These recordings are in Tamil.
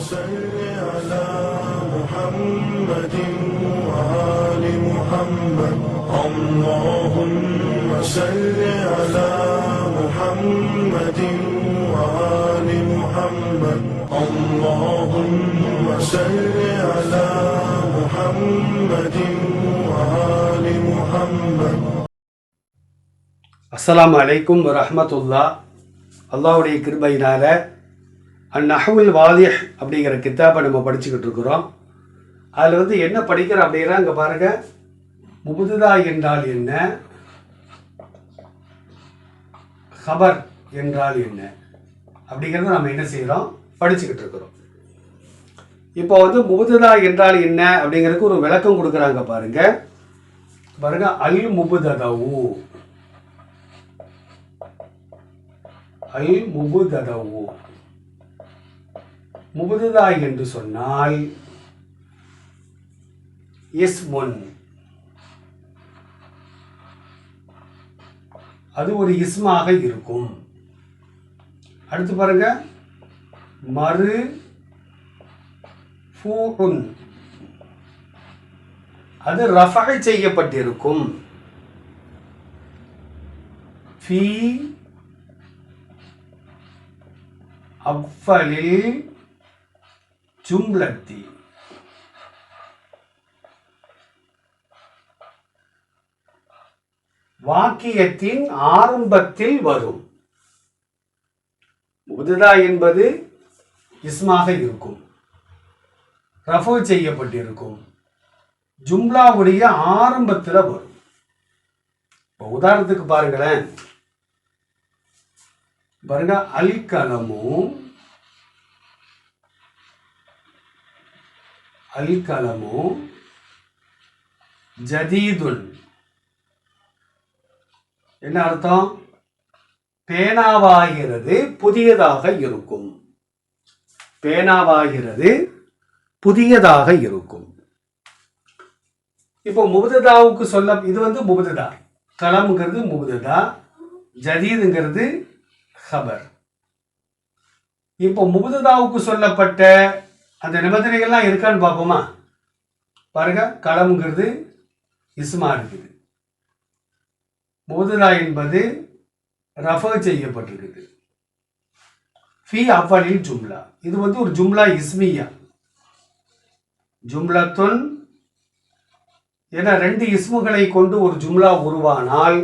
صل على محمد وآل محمد اللهم صل على محمد وآل محمد اللهم صل على محمد وآل محمد. அஸ்ஸலாமு அலைக்கும் வரஹ்மத்துல்லாஹ். அல்லாஹ்வுடைய கிருபையினால அந்நஹ்வுல் வாதிஹ் அப்படிங்கிற கித்தாபை நம்ம படிச்சுக்கிட்டு இருக்கிறோம். அதில் என்ன படிக்கிறோம் அப்படின்னா, இங்கே பாருங்க, முபுதா என்றால் என்ன, ஹபர் என்றால் என்ன அப்படிங்கிறத நம்ம என்ன செய்கிறோம், படிச்சுக்கிட்டு இருக்கிறோம். இப்போ முபுதா என்றால் என்ன அப்படிங்கிறதுக்கு ஒரு விளக்கம் கொடுக்குறாங்க. பாருங்க அல் முபுததவு, அல் முபுததவு. முபுதா என்று சொன்னால் இஸ்முன், அது ஒரு இஸ்மாக இருக்கும். அடுத்து பாருங்க, மறு ஃபூஉன், அது ரஃபா செய்யப்பட்டிருக்கும். ஃபீ அவ்வலில் ஜும்லத்தி, வாக்கியத்தின் ஆரம்பத்தில் வரும். முபுதா என்பது இஸ்மாக இருக்கும், ரஃபு செய்யப்பட்டிருக்கும், ஜும்லாவுடைய ஆரம்பத்தில் வரும். இப்போ உதாரணத்துக்கு பாருங்களேன், பாருங்க, அல் கலமும் அல் கலமும் ஜதீதுன். என்ன அர்த்தம்? பேனாவாகிறது புதியதாக இருக்கும், பேனாவாகிறது புதியதாக இருக்கும். இப்போ முபுததாவுக்கு சொல்ல, இது முபுதா, கலம்ங்கிறது முபுதா, ஜதீதுங்கிறது ஹபர். இப்போ முபுததாவுக்கு சொல்லப்பட்ட அந்த நிபந்தனைகள்லாம் இருக்கான்னு பார்ப்போமா? பாருங்க, கலம்ங்கிறது இஸ்மா இருக்குது, முபுதா என்பது ரஃபா செய்யப்பட்டிருக்குது. ஃபி அவ்வலில் ஜும்லா, இது ஒரு ஜும்லா இஸ்மியா, ஜும்லத்துன். ஏன்னா ரெண்டு இஸ்முகளை கொண்டு ஒரு ஜும்லா உருவானால்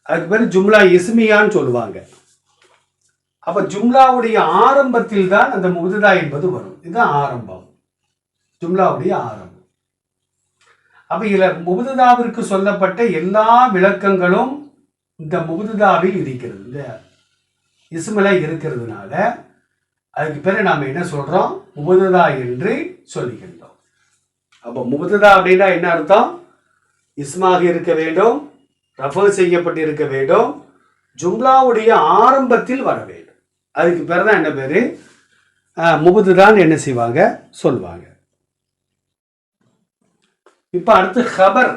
அதுக்கு பேர் ஜும்லா இஸ்மியான்னு சொல்லுவாங்க. அப்ப ஜும்லாவுடைய ஆரம்பத்தில் தான் அந்த முபுதா என்பது வரும். இதுதான் ஆரம்பம், ஜும்லாவுடைய ஆரம்பம். அப்ப இதுல முபுதாவிற்கு சொல்லப்பட்ட எல்லா விளக்கங்களும் இந்த முபுதாவில் இருக்கிறது, இந்த இஸ்மில இருக்கிறதுனால அதுக்கு பிறகு நாம என்ன சொல்றோம், முபுதா என்று சொல்லுகின்றோம். அப்ப முபுதா அப்படின்னா என்ன அர்த்தம்? இஸ்மாக இருக்க வேண்டும், ரஃபா செய்யப்பட்டிருக்க வேண்டும், ஜும்லாவுடைய ஆரம்பத்தில் வர வேண்டும். அதுக்கு பேர் தான் என்ன பேரு, முபுதான்னு என்ன செய்வாங்க, சொல்லுவாங்க. இப்ப அடுத்து ஹபர்.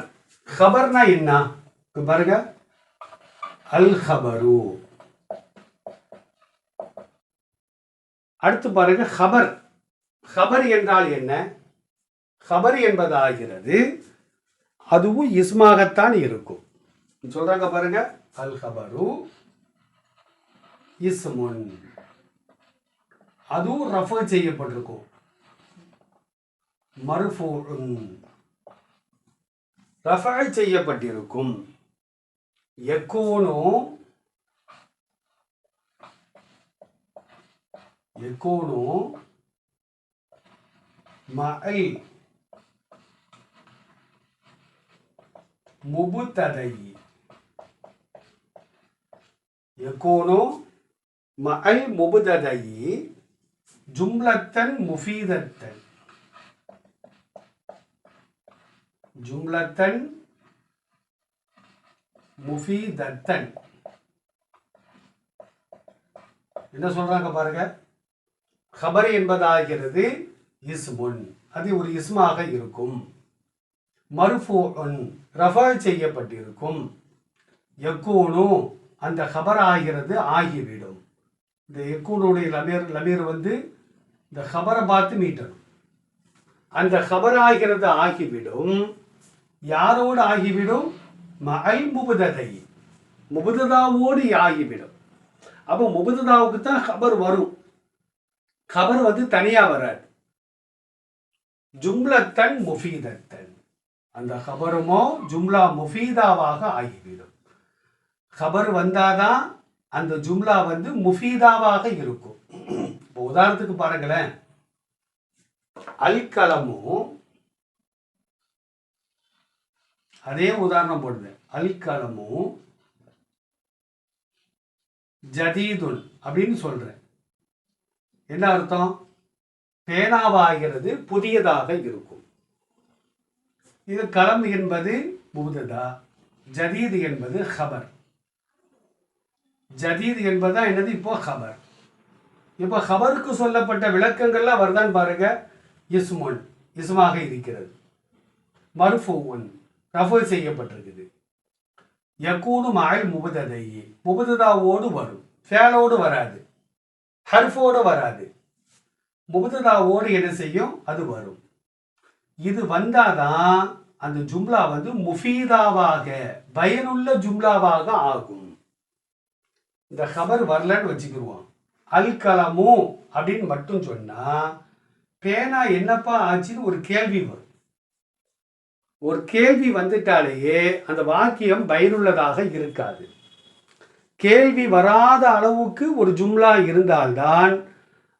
ஹபர்னா என்ன? பாருங்க, அல் ஹபரு. அடுத்து பாருங்க, ஹபர். ஹபர் என்றால் என்ன? ஹபர் என்பதாகிறது அதுவும் இஸ்மாகத்தான் இருக்கும். சொல்றாங்க பாருங்க, அல் ஹபரு இஸ்முன், அதுவும் ரஃபா செய்யப்பட்டிருக்கும். மர்ஃபூஉன், ரஃபா செய்யப்பட்டிருக்கும். யகூனு, யகூனு மஅல் முபுததை, யகூனு மஅல் முபுததை ஜும்லத்தன் முஃபீதத்தன், ஜும்லத்தன் முஃபீதத்தன். என்ன சொல்றாங்க பாருங்க, ஹபர் என்பதாகிறது இஸ்முன், அது ஒரு இஸ்மாக இருக்கும். மர்ஃபூஉன், ரஃபா செய்யப்பட்டிருக்கும். யகூனு, அந்த ஹபர் ஆகிறது ஆகிவிடும். இந்த யக்கூனுடைய லமீர் இந்த ஹபரை பார்த்து மீட்டணும். அந்த ஹபர் ஆகிறது ஆகிவிடும். யாரோடு ஆகிவிடும்? மஅல் முபததை, முபததாவோடு ஆகிவிடும். அப்போ முபததாவுக்கு தான் ஹபர் வரும். ஹபர் வந்து தனியா வராது. ஜும்லத்தன் முஃபீதத்தன், அந்த ஹபருமோ ஜும்லா முஃபீதாவாக ஆகிவிடும். ஹபர் வந்தாதான் அந்த ஜும்லா வந்து முஃபீதாவாக இருக்கும். இப்போ உதாரணத்துக்கு பாருங்களேன், அல் கலமும், அதே உதாரணம் போடுது, அல் கலமும் ஜதீதுன் அப்படின்னு சொல்றேன். என்ன அர்த்தம்? பேனாவாகிறது புதியதாக இருக்கும். இது கலம் என்பது முபததா, ஜதீது என்பது ஹபர். ஜதீது என்பதா என்னது? இப்போ ஹபர். இப்போ ஹபருக்கு சொல்லப்பட்ட விளக்கங்கள்லாம் வருதான்னு பாருங்க. இஸ்முன், இஸ்மாக இருக்கிறது. மர்ஃபூன், ரஃபு செய்யப்பட்டிருக்குது. யகூனு மஅல் முபததை, முபததாவோடு வரும், ஃபேலோடு வராது, ஹர்ஃபோடு வராது, முபததாவோடு என்ன செய்யும்? அது வரும். இது வந்தாதான் அந்த ஜும்லா வந்து முஃபீதாவாக, பயனுள்ள ஜும்லாவாக ஆகும். இந்த ஹபர் வரலன்னு வச்சுக்கிடுவோம். அல் கலமு அப்படின்னு மட்டும் சொன்னா பேனா என்னப்பா ஆச்சுன்னு ஒரு கேள்வி வரும். ஒரு கேள்வி வந்துட்டாலேயே அந்த வாக்கியம் பயனுள்ளதாக இருக்காது. கேள்வி வராத அளவுக்கு ஒரு ஜும்லா இருந்தால்தான்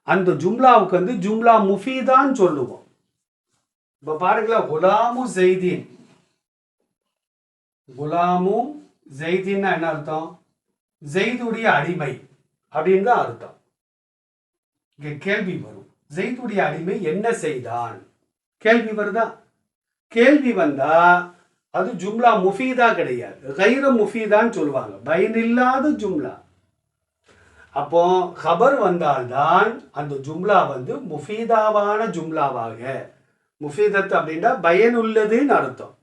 அந்த ஜும்லாவுக்கு வந்து ஜும்லா முஃபீதான் சொல்லுவோம். இப்ப பாருங்களேன், குலாமு ஜெய்தீன், குலாமு ஜெய்தீன்னா என்ன அர்த்தம்? ஜெய்துடைய அடிமை அப்படின்னு தான் அர்த்தம். இங்க கேள்வி வரும், ஜெய்துடைய அடிமை என்ன செய்தான்? கேள்வி வருதா? கேள்வி வந்தா அது ஜும்லா முஃபீதா கிடையாது, கைர முஃபீதான்னு சொல்லுவாங்க, பயனில்லாத ஜும்லா. அப்போ ஹபர் வந்தால்தான் அந்த ஜும்லா வந்து முஃபீதாவான ஜும்லாவாக, முஃபீதத் அப்படின்னா பயனுள்ளதுன்னு அர்த்தம்,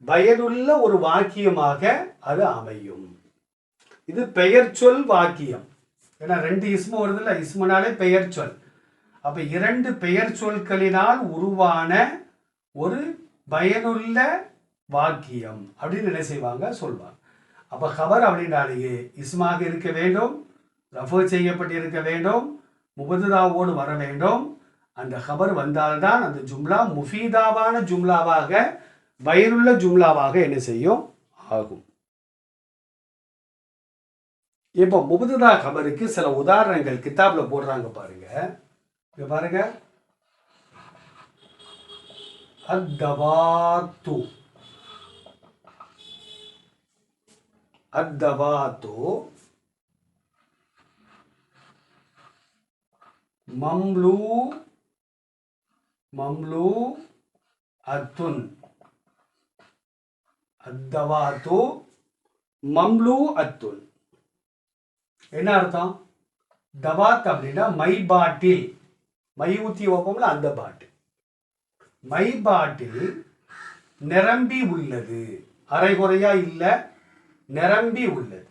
பயனுள்ள ஒரு வாக்கியமாக அது அமையும். இது பெயர் சொல் வாக்கியம். ஏன்னா ரெண்டு இஸ்மு வருதுல்ல, இஸ்முனாலே பெயர் சொல். அப்ப இரண்டு பெயர் சொற்களினால் உருவான ஒரு பயனுள்ள வாக்கியம் அப்படின்னு என்ன செய்வாங்க? சொல்வாங்க. அப்ப ஹபர் அப்படின்னாலேயே இஸ்மாக இருக்க வேண்டும், ரஃபு செய்யப்பட்டு இருக்க வேண்டும், முபததாவோடு வர வேண்டும். அந்த ஹபர் வந்தால்தான் அந்த ஜும்லா முஃபீதாவான ஜும்லாவாக, பயனுள்ள ஜும்லாவாக என்ன செய்யும்? ஆகும். இப்போ முபததா ஹபருக்கு சில உதாரணங்கள் கிதாப்ல போடுறாங்க பாருங்க. இங்க பாருங்க, அத்தவாத்து, அத்தவாத்து மம்லூ, மம்லூ அத்துன், அத்தவாத்து மம்லூ அத்துன். என்ன அர்த்தம்? தவாத் அப்படின்னா மை பாட்டில், மை ஊற்றி வைப்போம்ல அந்த பாட்டில். மை பாட்டில் நிரம்பி உள்ளது, அரைகுறையா இல்ல, நிரம்பி உள்ளது.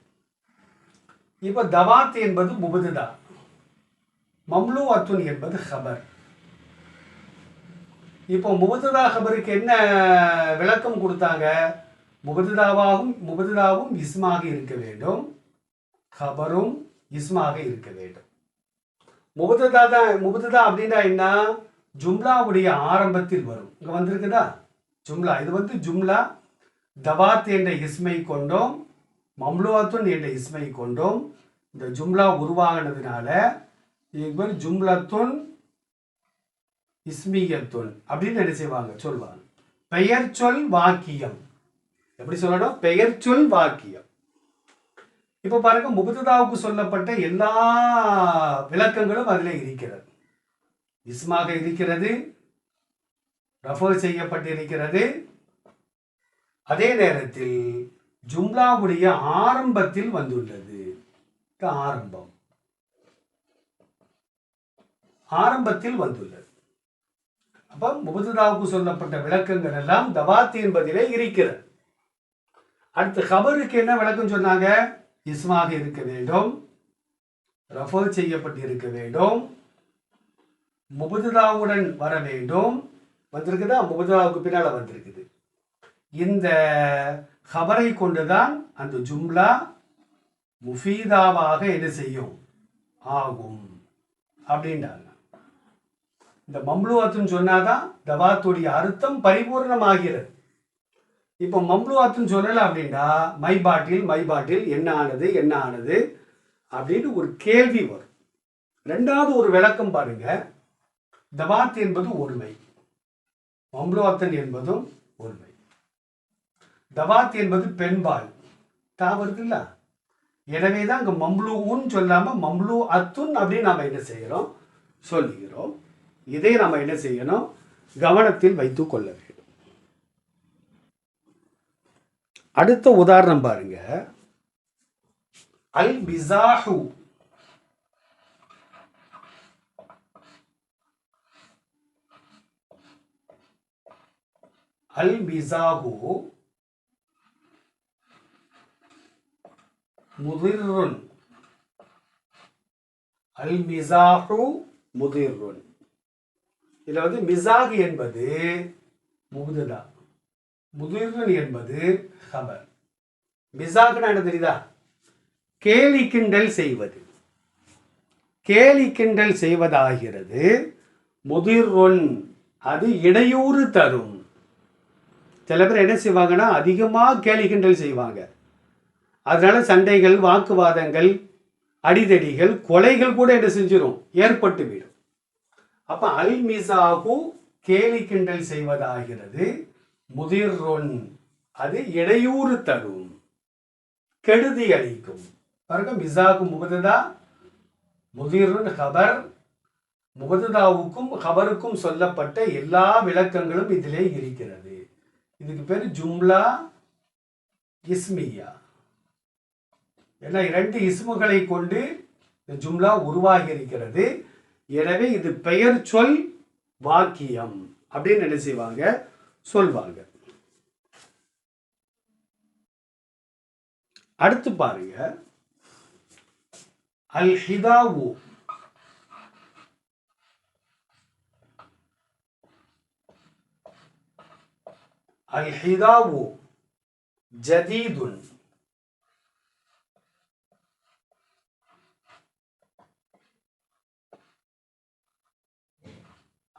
இப்ப தவாத் என்பது முபததா, மம்லூ அத்துன் என்பது ஹபர். இப்போ முபததா ஹபருக்கு என்ன விளக்கம் கொடுத்தாங்க? முபததாவும் இஸ்மாக இருக்க வேண்டும், ஹபரும் இஸ்மாக இருக்க வேண்டும். முபததா அப்படின்னா என்ன? ஜும்லாவுடைய ஆரம்பத்தில் வரும். இங்க வந்திருக்குதா ஜும்லா, இது வந்து ஜும்லா தவாத் என்ற இஸ்மை கொண்டோம், மம்லூஅத்துன் என்ற இஸ்மை கொண்டோம். இந்த ஜும்லா உருவாகினதுனால இது ஜும்லத்துன் இஸ்மியத்துன் அப்படின்னு என்ன செய்வாங்க? சொல்வாங்க. பெயர் சொல் வாக்கியம். எப்படி சொல்லணும்? பெயர் சொல் வாக்கியம். இப்ப பாருங்க, முபததாவுக்கு சொல்லப்பட்ட எல்லா விளக்கங்களும் அதில் இருக்கிறது. இஸ்மாக இருக்கிறது, ரஃபு செய்யப்பட்டிருக்கிறது. அதே நேரத்தில் ஜும்லாவுடைய ஆரம்பத்தில் வந்துள்ளது. ஆரம்பம், ஆரம்பத்தில் வந்துள்ளது. அப்ப முபததாவுக்கு சொல்லப்பட்ட விளக்கங்கள் எல்லாம் தவாத் என்பதிலே இருக்கிறது. அடுத்து ஹபருக்கு என்ன விளக்கம் சொன்னாங்க? இஸ்மாக இருக்க வேண்டும், ரஃபு செய்யப்பட்டு இருக்க வேண்டும், முபுததாவுடன் வர வேண்டும். வந்திருக்குதா? முபுததாவுக்கு பின்னால் வந்திருக்குது. இந்த ஹபரை கொண்டுதான் அந்த ஜும்லா முஃபீதாவாக என்ன செய்யும்? ஆகும் அப்படின்றாங்க. இந்த மம்லுவாத்துன்னு சொன்னாதான் தவாத்துடைய அர்த்தம் பரிபூர்ணமாகிறது. இப்போ மம்லுவாத்துன்னு சொல்லலை அப்படின்னா மை பாட்டில் என்ன ஆனது அப்படின்னு ஒரு கேள்வி வரும். ரெண்டாவது ஒரு விளக்கம் பாருங்க. தவாத் என்பது ஒருமை, மம்லுவாத்தன் என்பதும் ஒருமை. தவாத் என்பது பெண்பால் வருது இல்ல. எனவே தான் அங்கே மம்லுன்னு சொல்லாம மம்லு அத்துன் அப்படின்னு நாம என்ன செய்கிறோம்? சொல்லுகிறோம். இதை நாம என்ன செய்யணும்? கவனத்தில் வைத்துக் கொள்ள வேண்டும். அடுத்த உதாரணம் பாருங்க. அல் மிஸாஹு. அல் மிஸாஹு முதிர்ருன். அல் மிஸாஹு முதிர்ருன். இதுல வந்து மிஸாஹ் என்பது முபுதா, முதிர்ருன் என்பது ஹபர். மிஸாஹ்னா என்ன தெரியுதா? கேலி கிண்டல் செய்வது. கேலி கிண்டல் செய்வதாகிறது. முதிர்ருன் அது இடையூறு தரும். சில பேர் என்ன செய்வாங்கன்னா அதிகமாக கேலி கிண்டல் செய்வாங்க. அதனால சண்டைகள், வாக்குவாதங்கள், அடிதடிகள், கொலைகள் கூட என்ன செஞ்சிடும்? ஏற்பட்டு விடும். அப்ப அல் மிஸாஹு கேலி கிண்டல் செய்வதாகிறது. முதிர்ருன் அது இடையூறு தரும், கெடுதி அளிக்கும். பாருங்க, மிஸாஹு முபததா, முதிர்ருன் ஹபர். முபததாவுக்கும் ஹபருக்கும் சொல்லப்பட்ட எல்லா விளக்கங்களும் இதிலே இருக்கிறது. இதுக்கு பேர் ஜும்லா இஸ்மியா. ஏன்னா இரண்டு இஸ்முகளை கொண்டு இந்த ஜும்லா உருவாகி இருக்கிறது. எனவே இது பெயர் சொல் வாக்கியம் அப்படின்னு என்ன செய்வாங்க? சொல்வாங்க. அடுத்து பாருங்க, அல் ஹிதாவு. அல் ஹிதாவு ஜதீதுன்.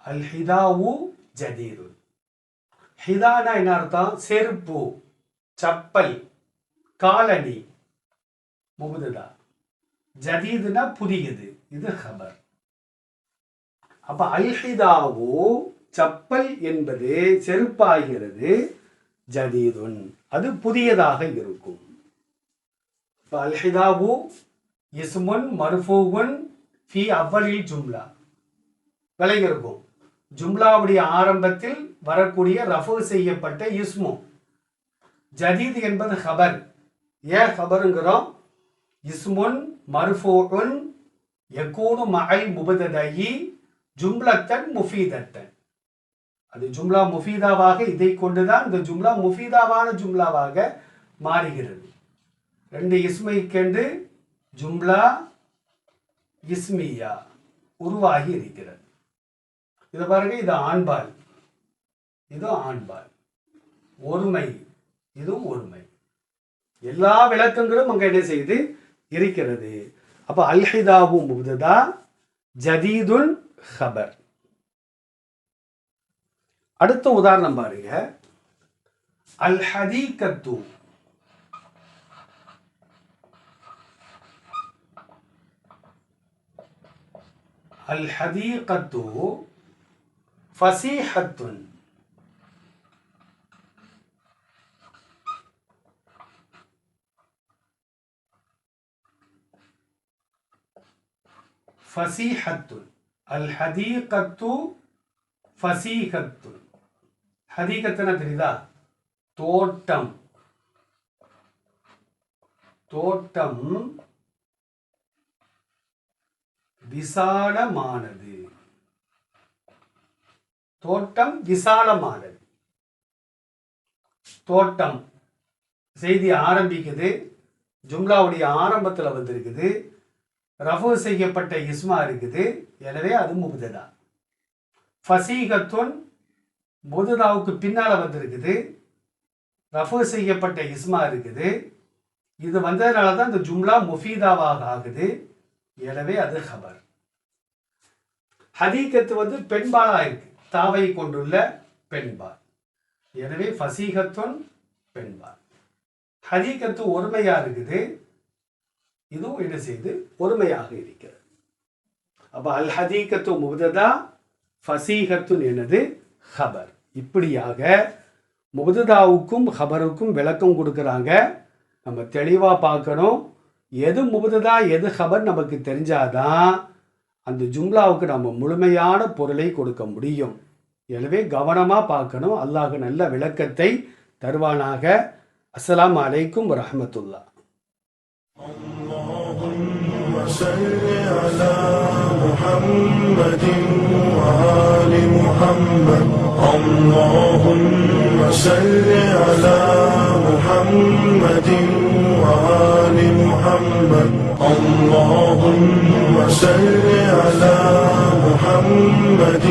அல் ஹிதாவு ஜதீதுன். ஹிதானா என்ன அர்த்தம்? செருப்பு, சப்பல், காலணி. முபுதா. ஜதீதுனா புதியது. இது ஹபர். அப்ப அல் ஹிதாவு சப்பல் என்பது செருப்பாகிறது. ஜதீதுன் அது புதியதாக இருக்கும். அல் ஹிதாவு இஸ்முன் மர்ஃபூஉன் ஃபி அவ்வலில் ஜும்லா. விலகி இருக்கும். ஜும்லாவுடைய ஆரம்பத்தில் வரக்கூடிய ரஃபு செய்யப்பட்ட இஸ்மு. ஜதீத் என்பது ஹபர். ஏன் ஹபருங்கிறோம்? இஸ்முன் மர்ஃபூஉன் யகூனு மஅல் முபததஇ ஜும்லத்தன் முஃபீதத்தன். அது ஜும்லா முஃபீதாவாக, இதை கொண்டுதான் இந்த ஜும்லா முஃபீதாவான ஜும்லாவாக மாறுகிறது. ரெண்டு இஸ்மை கண்டு ஜும்லா இஸ்மியா உருவாகி இருக்கிறது. இதை பாருங்க, இது ஆண்பால், இது ஆண்பால். ஒருமை, இதுவும் ஒருமை. எல்லா விளக்கங்களும் அங்க என்ன செய்து இருக்கிறது. அப்ப அல் ஹிதாவு முபததா, ஜதீதுல் ஹபர். அடுத்த உதாரணம் பாருங்க, அல் ஹதீகத்து. அல் ஹதீகத்து ஃபஸீஹத்துன். ஃபஸீஹத்துன். அல் ஹதீகத்து ஃபஸீஹத்துன். ஹதீகத்துனா தெரியுதா? தோட்டம். தோட்டம் விசாலமானது. தோட்டம் விசாலமானது. தோட்டம் செய்தி ஆரம்பிக்குது, ஜும்லாவுடைய ஆரம்பத்தில் வந்திருக்குது, ரஃபு செய்யப்பட்ட இஸ்மா இருக்குது. எனவே அது முபததா. ஃபசீகத்துன் முபததாவுக்கு பின்னால வந்திருக்குது, ரஃபு செய்யப்பட்ட இஸ்மா இருக்குது. இது வந்ததுனால தான் இந்த ஜும்லா முஃபீதாவாக ஆகுது. எனவே அது ஹபர். ஹதீகத்து பெண்பாலா இருக்கு, தாவை கொண்டுள்ள பெண்பால். எனவே ஃபசீகத்துன் பெண்பால். ஹதீகத்து ஒருமையா இருக்குது, இதுவும் என்ன செய்து ஒருமையாக இருக்கிறது. அப்ப அல் ஹதீகத்து முபததா, ஃபசீகத்துன் என்னது ஹபர். இப்படியாக முபததாவுக்கும் ஹபருக்கும் விளக்கம் கொடுக்குறாங்க. நம்ம தெளிவாக பார்க்கணும். எது முபததா எது ஹபர் நமக்கு தெரிஞ்சாதான் அந்த ஜும்லாவுக்கு நம்ம முழுமையான பொருளை கொடுக்க முடியும். எனவே கவனமாக பார்க்கணும். அல்லாஹ் நல்ல விளக்கத்தை தருவானாக. அஸ்ஸலாமு அலைக்கும் வரஹ்மத்துல்லாஹ். اللهم صل على محمد وآل محمد. اللهم صل على محمد وآل محمد. اللهم صل على محمد